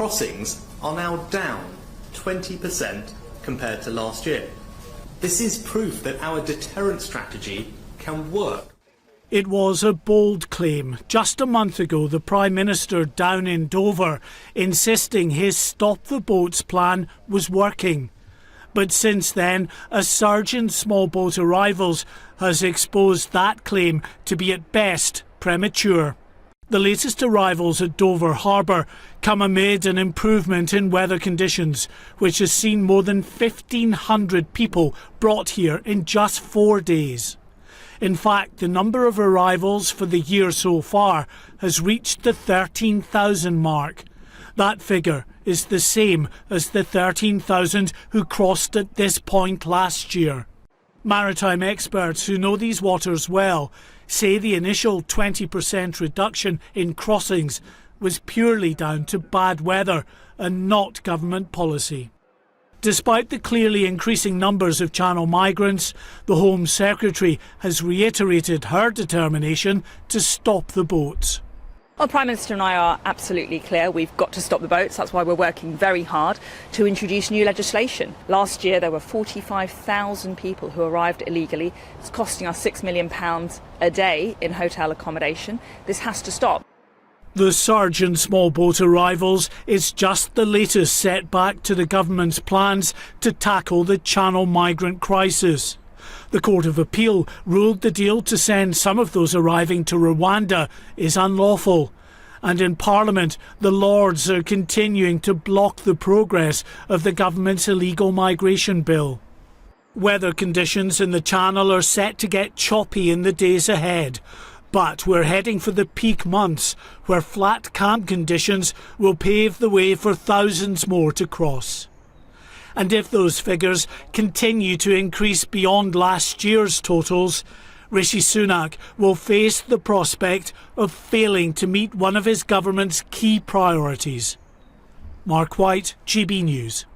crossings are now down 20% compared to last year. This is proof that our deterrent strategy can work. It was a bold claim. Just a month ago, the Prime Minister down in Dover insisting his Stop the Boats plan was working. But since then, a surge in small boat arrivals has exposed that claim to be at best premature. The latest arrivals at Dover Harbour come amid an improvement in weather conditions, which has seen more than 1,500 people brought here in just 4 days. In fact, the number of arrivals for the year so far has reached the 13,000 mark. That figure is the same as the 13,000 who crossed at this point last year. Maritime experts who know these waters well say the initial 20% reduction in crossings was purely down to bad weather and not government policy. Despite the clearly increasing numbers of Channel migrants, the Home Secretary has reiterated her determination to stop the boats. Well, the Prime Minister and I are absolutely clear. We've got to stop the boats. That's why we're working very hard to introduce new legislation. Last year there were 45,000 people who arrived illegally. It's costing us £6 million a day in hotel accommodation. This has to stop. The surge in small boat arrivals is just the latest setback to the government's plans to tackle the Channel migrant crisis. The Court of Appeal ruled the deal to send some of those arriving to Rwanda is unlawful. And in Parliament, the Lords are continuing to block the progress of the government's illegal migration bill. Weather conditions in the Channel are set to get choppy in the days ahead. But we're heading for the peak months, where flat camp conditions will pave the way for thousands more to cross. And if those figures continue to increase beyond last year's totals, Rishi Sunak will face the prospect of failing to meet one of his government's key priorities. Mark White, GB News.